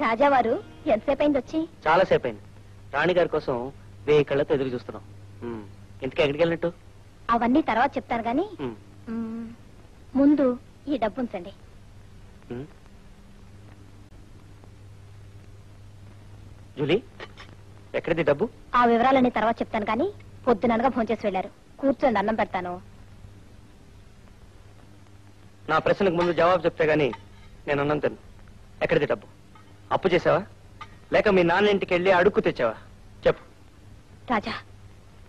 రాజావారు ఎంతసేపు అయింది వచ్చి? చాలా సేపు అయింది. రాణిగారి కోసం 1000 కళ్ళతో ఎదురు చూస్తున్నాం. ఇంతకీ ఎక్కడికి వెళ్ళినట్టు? అవన్నీ తర్వాత చెప్తాను గాని ముందు ఈ డబ్బు ఉంచండి. జూలీ, ఎక్కడిది డబ్బు? ఆ వివరాలన్నీ తర్వాత చెప్తాను గాని పొద్దుననగా భోంచేసి వెళ్ళారు. కూర్చొని అన్నం పెడతాను. నా ప్రశ్నకు ముందు జవాబు చెప్తే గానీ నేను అన్నం తిన్ను. ఎక్కడిది డబ్బు? అప్పు చేసావా లేక మీ నాన్న ఇంటికి వెళ్ళి అడుక్కు తెచ్చావా? చెప్పు. రాజా,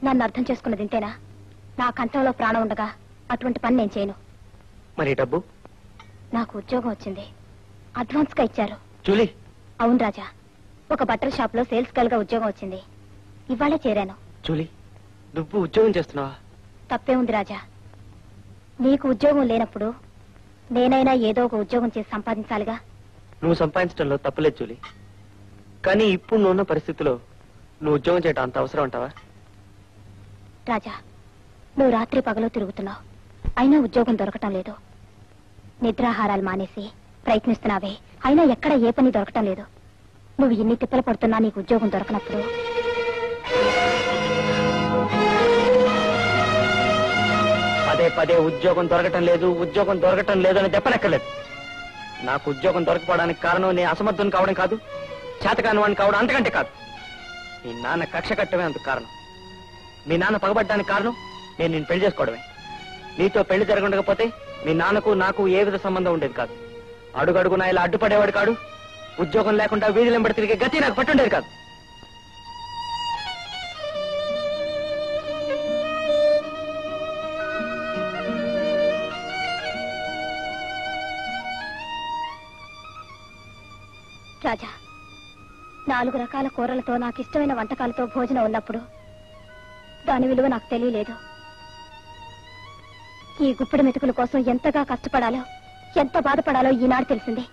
నన్ను అర్థం చేసుకున్నది ఇంతేనా? నా కంఠంలో ప్రాణం ఉండగా అటువంటి పని నేను చేయను. మరి డబ్బు? నాకు ఉద్యోగం వచ్చింది. అడ్వాన్స్ గా ఇచ్చారు. జూలీ. అవును రాజా, ఒక బట్టల షాప్ లో సేల్స్ గర్ల్ గా ఉద్యోగం వచ్చింది. ఇవాళే చేరాను. జూలీ, నువ్వు ఉద్యోగం చేస్తున్నావా? తప్పే ఉంది రాజా. నీకు ఉద్యోగం లేనప్పుడు నేనైనా ఏదో ఒక ఉద్యోగం చేసి సంపాదించాలిగా. నువ్వు సంపాదించడంలో తప్పులేదు జూలీ, కానీ ఇప్పుడు నువ్వున్న పరిస్థితిలో నువ్వు ఉద్యోగం చేయడం అంత అవసరం అంటావా? రాజా, నువ్వు రాత్రి పగలు తిరుగుతున్నావు, అయినా ఉద్యోగం దొరకటం లేదు. నిద్రాహారాలు మానేసి ప్రయత్నిస్తున్నావే, అయినా ఎక్కడ ఏ పని దొరకటం లేదు. నువ్వు ఎన్ని తిప్పలు పడుతున్నా నీకు ఉద్యోగం దొరకనప్పుడు పదే పదే ఉద్యోగం దొరకటం లేదు అని చెప్పనక్కర్లేదు. నాకు ఉద్యోగం దొరకపోవడానికి కారణం నేను అసమర్థుని కావడం కాదు, చేతకాని వాడిని కావడం అంతకంటే కాదు. మీ నాన్న కక్ష కట్టమే అందుకు కారణం. మీ నాన్న పగబడ్డానికి కారణం నేను నిన్ను పెళ్లి చేసుకోవడమే. నీతో పెళ్లి జరగకపోతే మీ నాన్నకు నాకు ఏ విధ సంబంధం ఉండేది కాదు. అడుగడుగునా ఇలా అడ్డుపడేవాడు కాడు. ఉద్యోగం లేకుండా వీధులెంబడి తిరిగే గతి నాకు పట్టుండేది కాదు. రాజా, 4 రకాల కూరలతో నాకు ఇష్టమైన వంటకాలతో భోజనం ఉన్నప్పుడు దాని విలువ నాకు తెలియలేదు. ఈ గుప్పిడి మెతుకుల కోసం ఎంతగా కష్టపడాలో, ఎంత బాధపడాలో ఈనాడు తెలిసింది.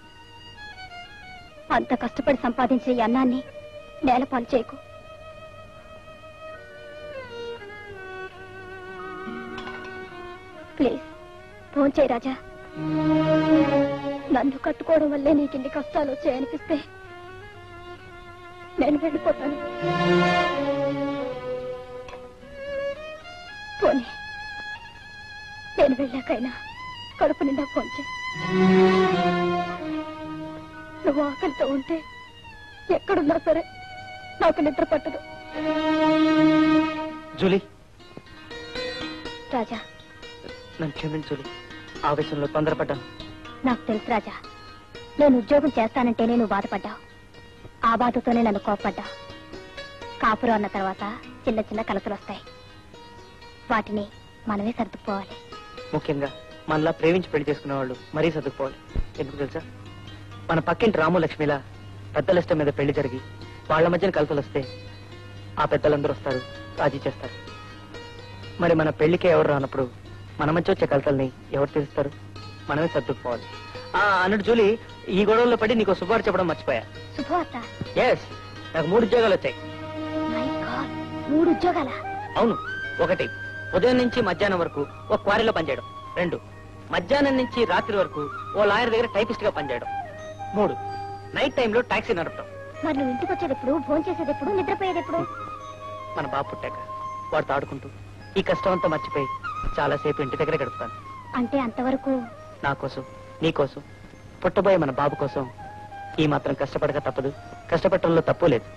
అంత కష్టపడి సంపాదించే ఈ అన్నాన్ని నేలపాలు చేయకు. ప్లీజ్ భోంచేయి రాజా. నన్ను కట్టుకోవడం వల్లే నీకు ఇన్ని కష్టాలు వచ్చాయనిపిస్తే నేను వెళ్ళిపోతాను. పోనీ నేను వెళ్ళాకైనా కడుపు నిండా భోంచేయి. నువ్వు ఆకలితో ఉంటే ఎక్కడున్నా సరే నాకు నిద్ర పట్టదు. జూలీ. రాజా, నన్ను క్షమించు జూలీ, ఆవేశంలో తొందరపడ్డాను. నాకు తెలుసు రాజా, నేను ఉద్యోగం చేస్తానంటేనే నువ్వు బాధపడ్డావు. ఆ బాధతోనే నన్ను కోప్పడ్డావు. కాపురం అన్న తర్వాత చిన్న చిన్న కలతలు వస్తాయి. వాటిని మనమే సర్దుకుపోవాలి. ముఖ్యంగా మనలా ప్రేమించి పెళ్లి చేసుకునే వాళ్ళు మరీ సర్దుకుపోవాలి. ఎందుకు తెలుసా? మన పక్కింటి రాము లక్ష్మిలా పెద్దల ఇష్టం మీద పెళ్లి జరిగి వాళ్ల మధ్యన కలతలు వస్తే ఆ పెద్దలందరూ వస్తారు, రాజీ చేస్తారు. మరి మన పెళ్లికే ఎవరు రానప్పుడు మన మధ్య వచ్చే కలతల్ని ఎవరు తీరుస్తారు? మనమే సర్దుకుపోవాలి. అన్నట్టు జూలీ, ఈ గొడవల్లో పడి నీకు శుభవార్త చెప్పడం మర్చిపోయా. శుభవార్త? ఎస్, నాకు 3 ఉద్యోగాలు వచ్చాయి. 3 ఉద్యోగాలా? అవును. 1, ఉదయం నుంచి మధ్యాహ్నం వరకు ఒక క్వారీలో పనిచేయడం. 2, మధ్యాహ్నం నుంచి రాత్రి వరకు ఓ లాయర్ దగ్గర టైపిస్ట్ గా పనిచేయడం. 3, నైట్ టైంలో టాక్సీ నడపడం. మరి నువ్వు ఇంటికి వచ్చేటప్పుడు, భోజనం చేసేటప్పుడు, నిద్రపోయేటప్పుడు? మన బాబు పుట్టాక వాడితో ఆడుకుంటూ ఈ కష్టం అంతా మర్చిపోయి చాలాసేపు ఇంటి దగ్గర గడుపుతాను. అంటే అంతవరకు నా కోసం, నీ కోసం, పుట్టబోయే మన బాబు కోసం ఈ మాత్రం కష్టపడక తప్పదు. కష్టపడటంలో తప్పు లేదు.